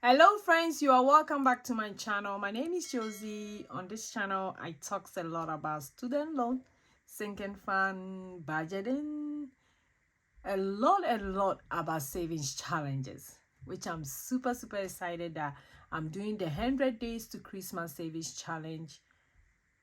Hello friends, you are welcome back to my channel. My name is Josy. On this channel I talk a lot about student loan, sinking fund, budgeting, a lot about savings challenges, which I'm super excited that I'm doing the 100 days to Christmas savings challenge.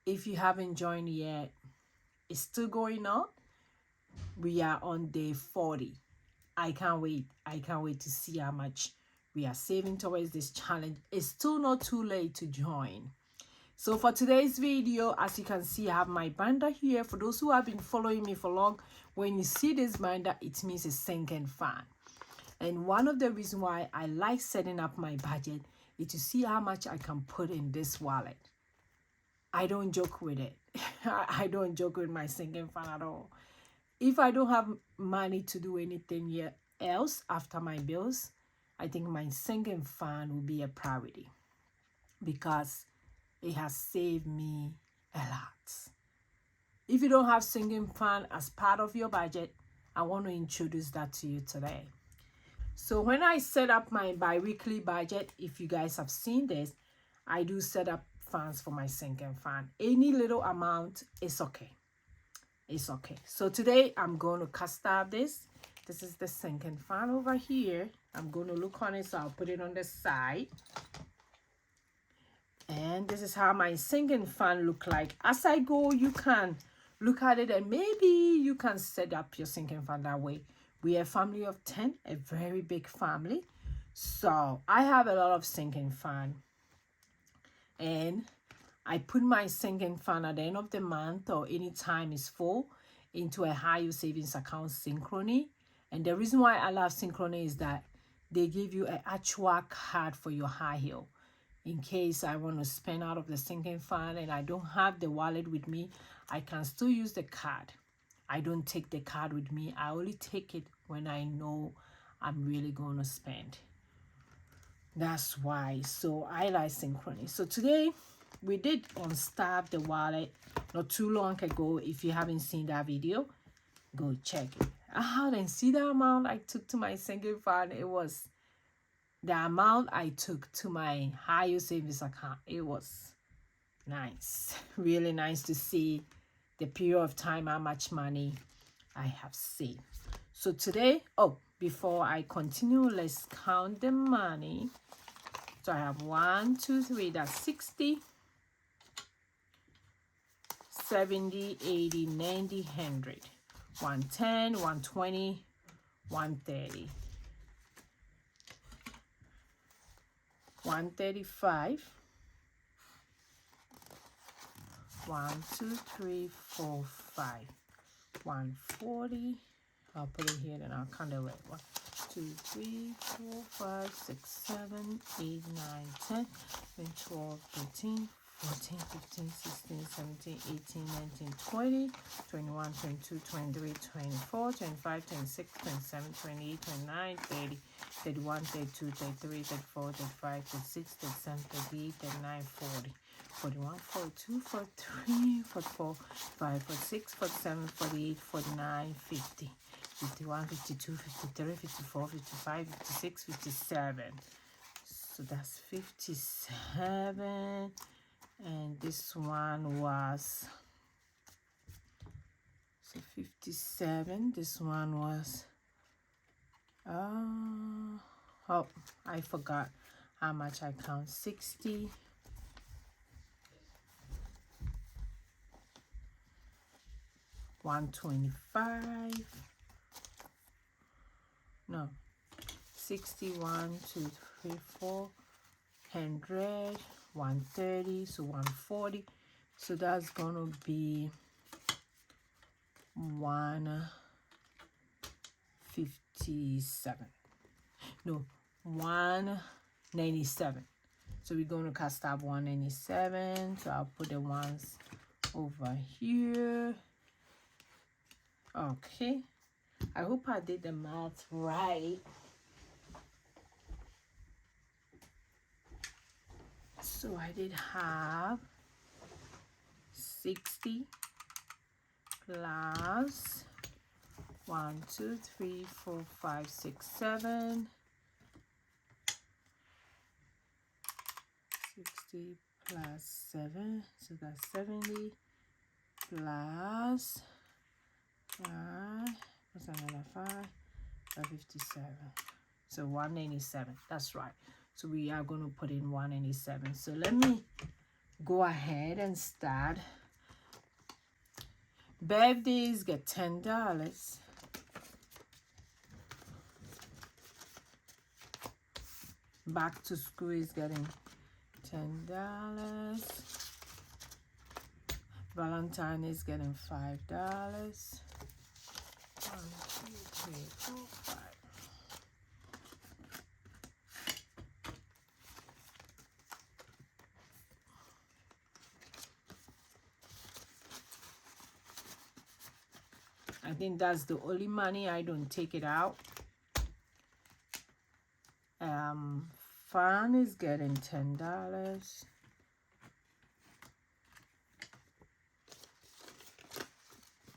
If you haven't joined yet, it's still going on. We are on day 40. I can't wait to see how much we are saving towards this challenge. It's still not too late to join. So for today's video, as you can see, I have my binder here. For those who have been following me for long, when you see this binder, it means a sinking fund. And one of the reasons why I like setting up my budget is to see how much I can put in this wallet. I don't joke with it. I don't joke with my sinking fund at all. If I don't have money to do anything else after my bills, I think my sinking fund will be a priority because it has saved me a lot. If you don't have sinking fund as part of your budget, I want to introduce that to you today. So when I set up my bi-weekly budget, if you guys have seen this, I do set up funds for my sinking fund. Any little amount is okay. It's okay. So today I'm going to cast out this. This is the sinking fund over here. I'm going to look on it, so I'll put it on the side. And this is how my sinking fund look like. As I go, you can look at it and maybe you can set up your sinking fund that way. We are a family of 10, a very big family. So I have a lot of sinking fund. And I put my sinking fund at the end of the month or anytime it's full into a high yield savings account, Synchrony. And the reason why I love Synchrony is that they give you an actual card for your high yield. In case I want to spend out of the sinking fund and I don't have the wallet with me, I can still use the card. I don't take the card with me. I only take it when I know I'm really going to spend. That's why. So I like Synchrony. So today we did unstart the wallet not too long ago. If you haven't seen that video, go check it out and see the amount I took to my sinking fund. It was the amount I took to my high yield savings account. It was nice. Really nice to see the period of time, how much money I have saved. So today, before I continue, let's count the money. So I have 1, 2, 3, that's 60, 70, 80, 90, 100, 110, 120, 130, 135, 1, 2, 3, 4, 5, 140. I'll put it here and I'll count the right. 1, 2, 3, 4, 5, 6, 7, 8, 9, 10, 11, 12, 13, 14, 15, 16, 17, 18, 19, 20, 21, 22, 23, 24, 25, 26, 27, 28, 29, 30, 31, 32, 33, 34, 35, 36, 37, 38, 39, 40, 41, 42, 43, 44, 45, 46, 47, 48, 49, 50. 51, 52, 53, 54, 55, 56, 57. So that's 57. And this one was, so 57. This one was, I forgot how much I count. 60. $125. No, 61, 2, 3, 4, 100, 130, so 140. So that's gonna be 157. No, 197. So we're going to cast up 197. So I'll put the ones over here. Okay. I hope I did the math right. So I did have 60 plus 1, 2, 3, 4, 5, 6, 7. 60 plus 7, so that's 70 plus 5 plus another 5, 557. So 187. That's right. So we are going to put in 187. So let me go ahead and start. Birthdays get $10. Back to school is getting $10. Valentine is getting $5. 1, 2, 3, 4, 5. I think that's the only money I don't take it out. Fun is getting $10.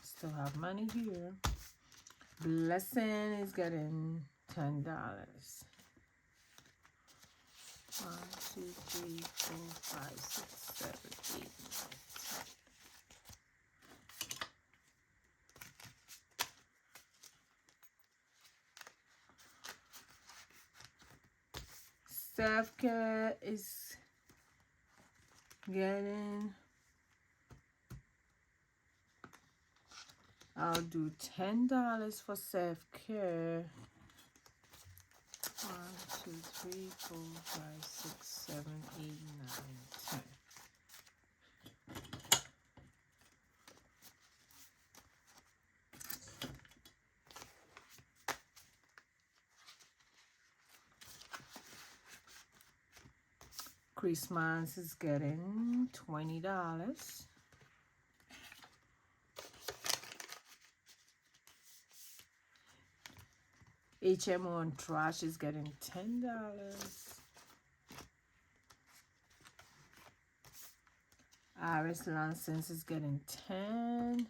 Still have money here. Blessing is getting $10. 1, 2, 3, 4, 5, 6, 7, 8, 9, 10. Self-care is getting, I'll do $10 for self-care. 1, 2, 3, 4, 5, 6, 7, 8, 9, 10. Christmas is getting $20. HMO and trash is getting $10. Iris license is getting 10.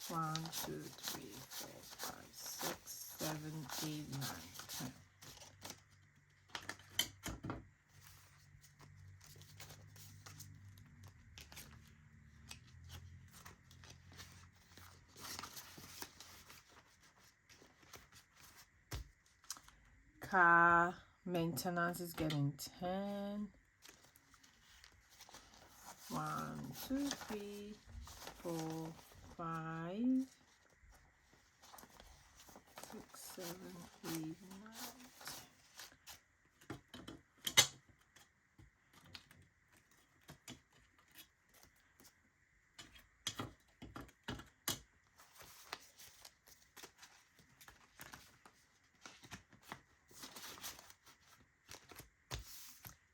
1, 2, 3, 4, 5, 6, 7, 8, 9, 10. Car maintenance is getting 10. 1, 2, 3, 4, 5, 6, 7, 8, 9, 10.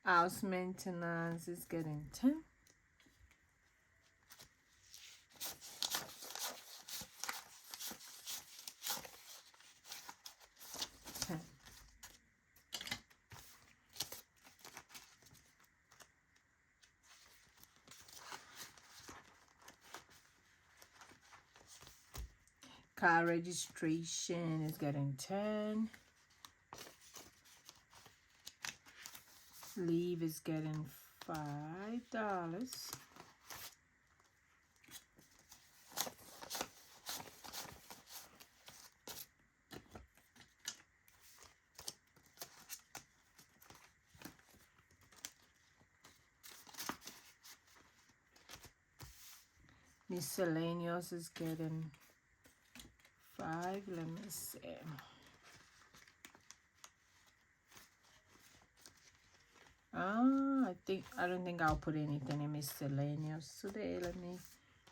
House maintenance is getting 10. Car registration is getting 10. Leave is getting $5. Miscellaneous is getting 5. Let me see. I don't think I'll put anything in miscellaneous today.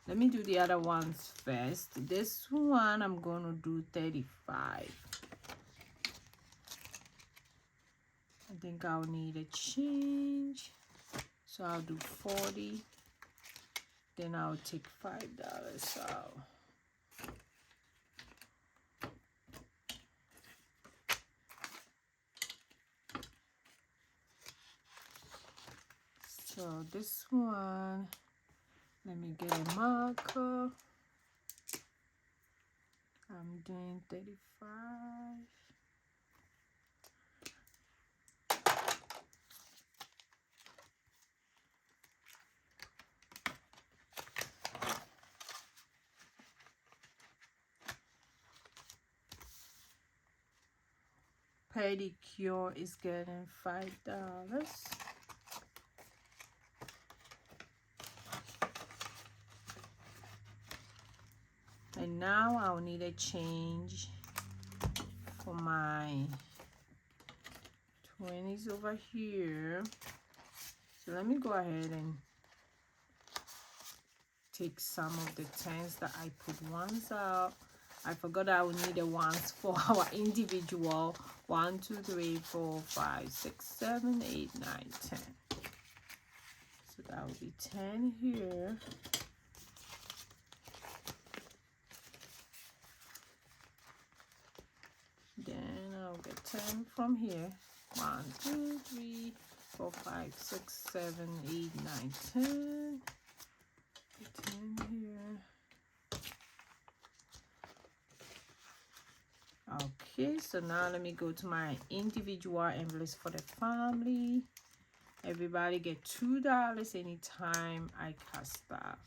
Let me do the other ones first. This one I'm gonna do 35. I think I'll need a change, so I'll do 40. Then I'll take $5 out. So this one, let me get a marker. I'm doing 35. pedicure is getting $5. And now I'll need a change for my 20s over here. So let me go ahead and take some of the 10s that I put ones out. I forgot I would need the ones for our individual. 1, 2, 3, 4, 5, 6, 7, 8, 9, 10. So that will be 10 here. Then I'll get 10 from here. 1, 2, 3, 4, 5, 6, 7, 8, 9, 10. 10 here. Okay, so now let me go to my individual envelopes for the family. Everybody get $2 anytime I cast stuff.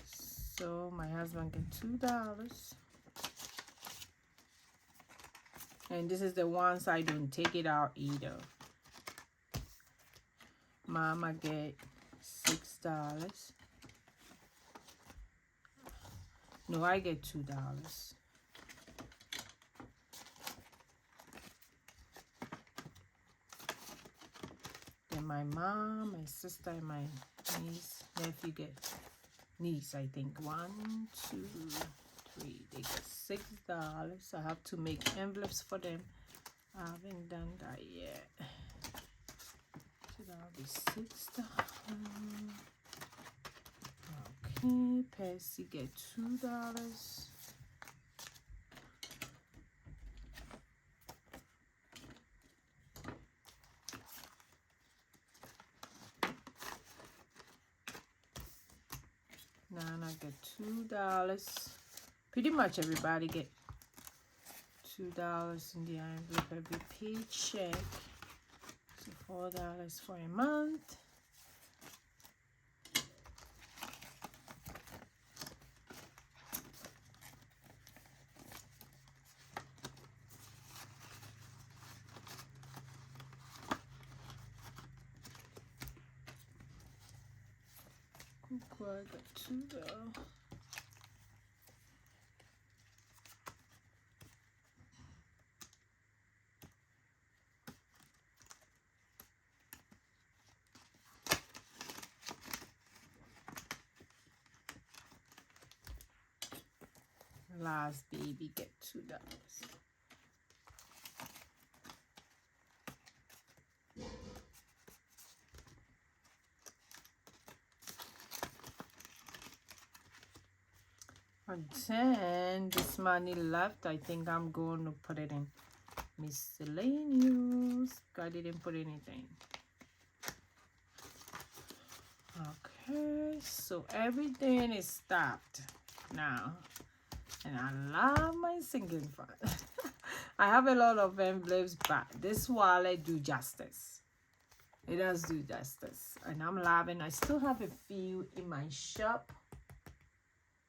So my husband get $2. And this is the ones I don't take it out either. Mama get $6. No, I get $2. Then my mom, my sister, and my niece, nephew get niece, I think. 1, 2, 3. They get $6. I have to make envelopes for them. I haven't done that yet. So that'll be $6. Okay, Percy get $2. Nana get $2. Pretty much everybody get $2 in the envelope every paycheck. So $4 for a month. I got $2. Last baby get $2. And then this money left, I think I'm going to put it in miscellaneous. I didn't put anything. Okay, so everything is stopped now. And I love my sinking fund. I have a lot of envelopes, but this wallet do justice. It does do justice. And I'm loving. I still have a few in my shop.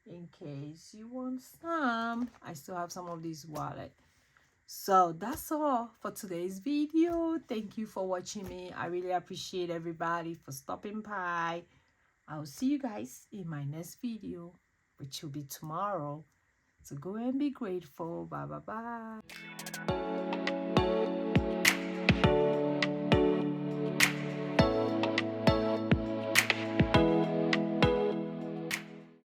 In case you want some, I still have some of these wallets. So that's all for today's video. Thank you for watching me. I really appreciate everybody for stopping by. I'll see you guys in my next video, which will be tomorrow. So go and be grateful. Bye bye bye.